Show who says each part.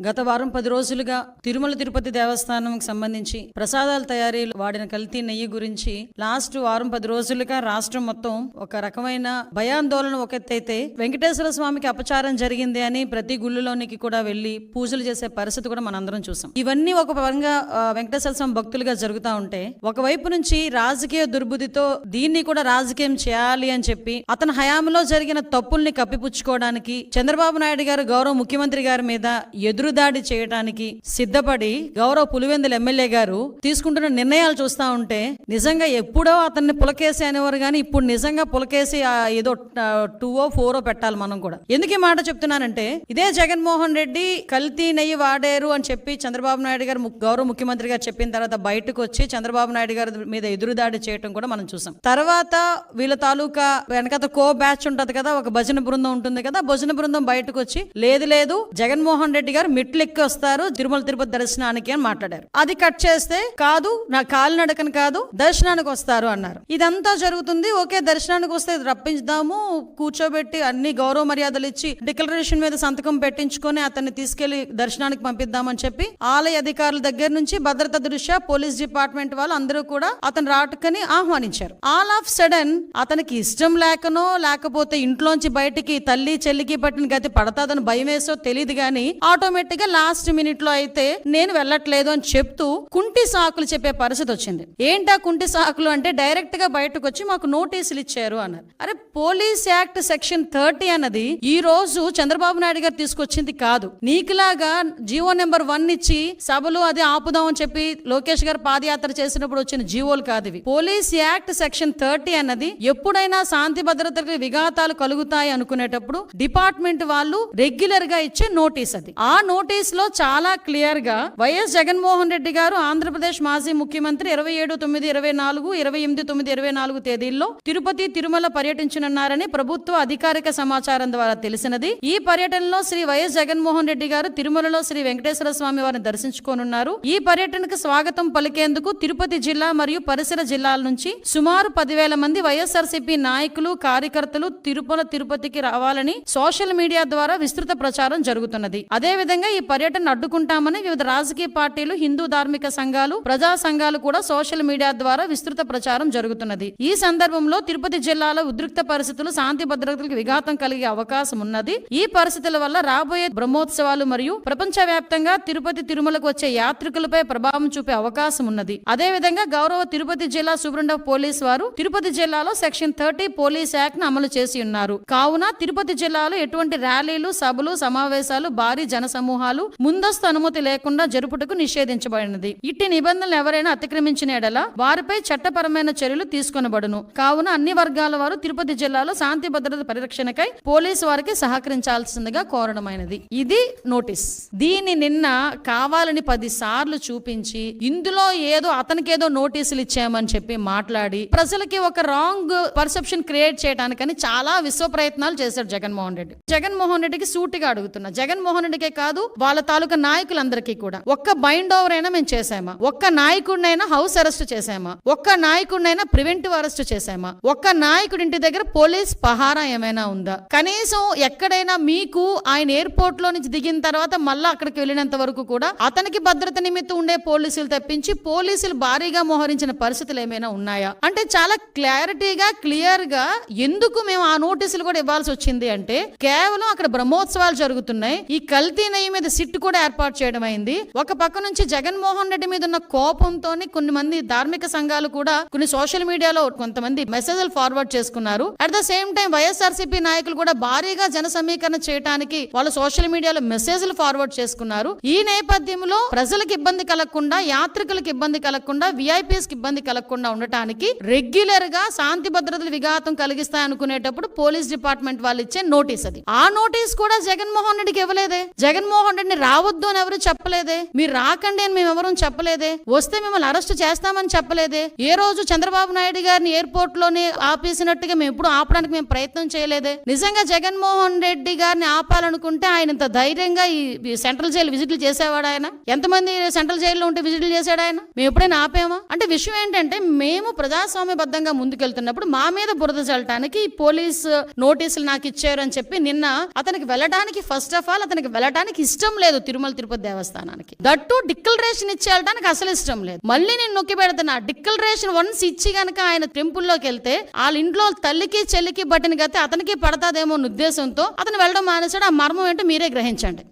Speaker 1: గత వారం 10 రోజులుగా తిరుమల తిరుపతి దేవస్థానంకి సంబంధించి ప్రసాదాల తయారీలు వాడిన కల్తీ నెయ్యి గురించి లాస్ట్ వారం 10 రోజులుగా రాష్ట్రం మొత్తం ఒక రకమైన భయాందోళన ఒక ఎత్తైతే వెంకటేశ్వర స్వామికి అపచారం జరిగింది అని ప్రతి గుళ్ళలోనికి కూడా వెళ్లి పూజలు చేసే పరిస్థితి కూడా మనందరం చూసాం. ఇవన్నీ ఒక పరంగా వెంకటేశ్వర స్వామి భక్తులుగా జరుగుతూ ఉంటే ఒకవైపు నుంచి రాజకీయ దుర్బుద్ధితో దీన్ని కూడా రాజకీయం చేయాలి అని చెప్పి అతని హయాంలో జరిగిన తప్పుల్ని కప్పిపుచ్చుకోవడానికి చంద్రబాబు నాయుడు గారు గౌరవ ముఖ్యమంత్రి గారి మీద ఎదురుదాడి చేయడానికి సిద్ధపడి గౌరవ పులివెందుల ఎమ్మెల్యే గారు తీసుకుంటున్న నిర్ణయాలు చూస్తా ఉంటే నిజంగా ఎప్పుడో అతన్ని పులకేసి అనేవారు కానీ ఇప్పుడు నిజంగా పులకేసి ఏదో 2 or 4 పెట్టాలి మనం కూడా. ఎందుకు ఈ మాట చెప్తున్నానంటే ఇదే జగన్మోహన్ రెడ్డి కల్తీ నెయ్యి వాడారు అని చెప్పి చంద్రబాబు నాయుడు గారు గౌరవ ముఖ్యమంత్రి గారు చెప్పిన తర్వాత బయటకు వచ్చి చంద్రబాబు నాయుడు గారి మీద ఎదురుదాడి చేయడం కూడా మనం చూసాం. తర్వాత వీళ్ళ తాలూకా వెనకత బ్యాచ్ ఉంటది కదా, ఒక భజన బృందం ఉంటుంది కదా, భజన బృందం బయటకు వచ్చి లేదు జగన్మోహన్ రెడ్డి గారు మెట్లెక్కి వస్తారు తిరుమల తిరుపతి దర్శనానికి అని మాట్లాడారు. అది కట్ చేస్తే కాదు నా కాలినడకని కాదు దర్శనానికి వస్తారు అన్నారు. ఇదంతా జరుగుతుంది. ఓకే, దర్శనానికి వస్తే రప్పించుదాము, కూర్చోబెట్టి అన్ని గౌరవ మర్యాదలు ఇచ్చి డిక్లరేషన్ మీద సంతకం పెట్టించుకొని అతన్ని తీసుకెళ్లి దర్శనానికి పంపిద్దామని చెప్పి ఆలయ అధికారుల దగ్గర నుంచి భద్రత దృష్ట్యా పోలీస్ డిపార్ట్మెంట్ వాళ్ళు అందరూ కూడా అతను రాటుకని ఆహ్వానించారు. ఆల్ ఆఫ్ సడన్ అతనికి ఇష్టం లేకనో లేకపోతే ఇంట్లోంచి బయటికి తల్లి చెల్లికి పట్టిన గతి పడతాదని భయం వేసో తెలియదు గానీ ఆటోమేటిక్ గా లాస్ట్ మినిట్ లో అయితే నేను వెళ్ళట్లేదు అని చెప్తూ కుంటి సాకులు చెప్పే పరిస్థితి వచ్చింది. ఏంటా కుంటి సాకులు అంటే డైరెక్ట్ గా బయటకు వచ్చి మాకు నోటీసులు ఇచ్చారు అన్నారు. అరే, పోలీస్ యాక్ట్ సెక్షన్ 30 అన్నది ఈ రోజు చంద్రబాబు నాయుడు గారు తీసుకొచ్చింది కాదు. నీకులాగా జీవో నెంబర్ 1 ఇచ్చి సభలు అది ఆపుదాం అని చెప్పి లోకేష్ గారు పాదయాత్ర చేసినప్పుడు వచ్చిన జీవోలు కాదు ఇవి. పోలీస్ యాక్ట్ సెక్షన్ 30 అన్నది ఎప్పుడైనా శాంతి భద్రతలకు విఘాతాలు కలుగుతాయి అనుకునేటప్పుడు డిపార్ట్మెంట్ వాళ్ళు రెగ్యులర్ గా ఇచ్చే నోటీస్ అది. ఆ నోటీస్ లో చాలా క్లియర్ గా వైఎస్ జగన్మోహన్ రెడ్డి గారు ఆంధ్రప్రదేశ్ మాజీ ముఖ్యమంత్రి 27/9/24 28/9/24 తేదీల్లో తిరుపతి తిరుమల పర్యటించనున్నారని ప్రభుత్వ అధికారిక సమాచారం ద్వారా తెలిసినది. ఈ పర్యటనలో శ్రీ వైఎస్ జగన్మోహన్ రెడ్డి గారు తిరుమలలో శ్రీ వెంకటేశ్వర స్వామి వారిని దర్శించుకోనున్నారు. ఈ పర్యటనకు స్వాగతం పలికేందుకు తిరుపతి జిల్లా మరియు పరిసర జిల్లాల నుంచి సుమారు 10,000 మంది వైఎస్ఆర్సీపీ నాయకులు కార్యకర్తలు తిరుపతికి రావాలని సోషల్ మీడియా ద్వారా విస్తృత ప్రచారం జరుగుతున్నది. అదే విధంగా ఈ పర్యటన అడ్డుకుంటామని వివిధ రాజకీయ పార్టీలు, హిందూ ధార్మిక సంఘాలు, ప్రజా సంఘాలు కూడా సోషల్ మీడియా ద్వారా విస్తృత ప్రచారం జరుగుతున్నది. ఈ సందర్భంలో తిరుపతి జిల్లాలో ఉద్రిక్త పరిస్థితులు, శాంతి భద్రతలకు విఘాతం కలిగే అవకాశం ఉన్నది. ఈ పరిస్థితుల వల్ల రాబోయే బ్రహ్మోత్సవాలు మరియు ప్రపంచవ్యాప్తంగా తిరుపతి తిరుమలకు వచ్చే యాత్రికులపై ప్రభావం చూపే అవకాశం ఉన్నది. అదే విధంగా గౌరవ తిరుపతి జిల్లా సూపరింటెండెంట్ ఆఫ్ పోలీస్ వారు తిరుపతి జిల్లాలో సెక్షన్ 30 పోలీస్ యాక్ట్ ను అమలు చేసి ఉన్నారు. కావున తిరుపతి జిల్లాలో ఎటువంటి ర్యాలీలు, సభలు, సమావేశాలు, భారీ జనసమూహాలు ముందస్తు అనుమతి లేకుండా జరుపుటకు నిషేధించబడినది. ఇట్టి నిబంధనలు ఎవరైనా అతిక్రమించిన ఎడల వారిపై చట్టపరమైన చర్యలు తీసుకొనబడును. కావున అన్ని వర్గాల వారు తిరుపతి జిల్లాలో శాంతి భద్రత పరిరక్షణకై పోలీసు వారికి సహకరించాల్సిందిగా కోరడమైనది. ఇది నోటీస్. దీన్ని నిన్న కావాలని 10 సార్లు చూపించి ఇందులో ఏదో అతనికేదో నోటీసులు ఇచ్చామని చెప్పి మాట్లాడి ప్రజలకి ఒక రాంగ్ పర్సెప్షన్ క్రియేట్ చేయడానికని చాలా విశ్వ ప్రయత్నాలు చేశారు జగన్మోహన్ రెడ్డి. జగన్మోహన్ రెడ్డికి సూటిగా అడుగుతున్నా, జగన్మోహన్ రెడ్డికే కాదు వాళ్ళ తాలూకా నాయకులందరికీ కూడా ఒక్క బైండ్ ఓవర్ అయినా మేము చేసామా? ఒక్క నాయకుడినైనా హౌస్ అరెస్ట్ చేసామా? ఒక్క నాయకుడినైనా ప్రివెంటివ్ అరెస్ట్ చేసామా? ఒక్క నాయకుడి ఇంటి దగ్గర పోలీస్ పహారా ఏమైనా ఉందా? కనీసం ఎక్కడైనా మీకు ఆయన ఎయిర్పోర్ట్ లో నుంచి దిగిన తర్వాత మళ్ళా అక్కడికి వెళ్ళినంత వరకు కూడా అతనికి భద్రత నిమిత్తం ఉండే పోలీసులు తప్పించి పోలీసులు భారీగా మోహరించిన పరిస్థితులు ఏమైనా ఉన్నాయా? అంటే చాలా క్లారిటీగా క్లియర్ గా ఎందుకు మేము ఆ నోటీసులు కూడా ఇవ్వాల్సి వచ్చింది అంటే కేవలం అక్కడ బ్రహ్మోత్సవాలు జరుగుతున్నాయి. ఈ కల్తీ నెయ్యి మీద సిట్ కూడా ఏర్పాటు చేయడం అయింది. ఒక పక్క నుంచి జగన్మోహన్ రెడ్డి మీద ఉన్న కోపంతో కొన్ని మంది ధార్మిక సంఘాలు కూడా కొన్ని సోషల్ మీడియాలో కొంతమంది మెసేజ్లు ఫార్వర్డ్ చేసుకున్నారు. At the same time YSRCP నాయకులు కూడా భారీగా జన సమీకరణ చేయడానికి వాళ్ళు సోషల్ మీడియాలో మెసేజ్లు ఫార్వర్డ్ చేసుకున్నారు. ఈ నేపథ్యంలో ప్రజలకు ఇబ్బంది కలగకుండా, యాత్రికులకు ఇబ్బంది కలగకుండా, విఐపీస్ కి ఇబ్బంది కలగకుండా ఉండటానికి రెగ్యులర్ గా శాంతి భద్రతలు విఘాతం కలిగిస్తాయి అనుకునేటప్పుడు పోలీస్ డిపార్ట్మెంట్ వాళ్ళు ఇచ్చే నోటీస్ అది. ఆ నోటీస్ కూడా జగన్మోహన్ రెడ్డికి ఇవ్వలేదే. జగన్మోహన్ రెడ్డిని రావద్దు అని ఎవరు చెప్పలేదే. మీరు రాకండి అని మేము ఎవరు చెప్పలేదే. వస్తే మిమ్మల్ని అరెస్ట్ చేస్తామని చెప్పలేదే. ఏ రోజు చంద్రబాబు నాయుడు గారిని ఎయిర్పోర్ట్ లోనే ఆపేసినట్టుగా మేము ఎప్పుడు ఆపడానికి మేము ప్రయత్నం చేయలేదే. నిజంగా జగన్మోహన్ రెడ్డి గారిని ఆపాలనుకుంటే ఆయన ఇంత ధైర్యంగా ఈ సెంట్రల్ జైలు విజిట్లు చేసేవాడు ఆయన? ఎంతమంది సెంట్రల్ జైల్లో ఉంటే విజిట్లు చేశాడు ఆయన? మేము ఎప్పుడైనా ఆపామా? అంటే విషయం ఏంటంటే మేము ప్రజాస్వామ్యబద్ధంగా ముందుకెళ్తున్నప్పుడు మా మీద బురద చల్లటానికి పోలీస్ నోటీసులు నాకు ఇచ్చారు అని చెప్పి నిన్న అతనికి వెళ్ళడానికి ఫస్ట్ ఆఫ్ ఆల్ అతనికి వెళ్ళటానికి ఇష్టం లేదు తిరుమల తిరుపతి దేవస్థానానికి. దట్టు డిక్లరేషన్ ఇచ్చి వెళ్ళడానికి అసలు ఇష్టం లేదు. మళ్ళీ నేను నొక్కి పెడుతున్నా, డిక్లరేషన్ వన్స్ ఇచ్చి గనక ఆయన టెంపుల్లోకి వెళ్తే వాళ్ళ ఇంట్లో తల్లికి చెల్లికి బట్టిన గతి అతనికి పడతాదేమో ఉద్దేశంతో అతను వెళ్ళడం మానేశాడు. ఆ మర్మం ఏంటో మీరే గ్రహించండి.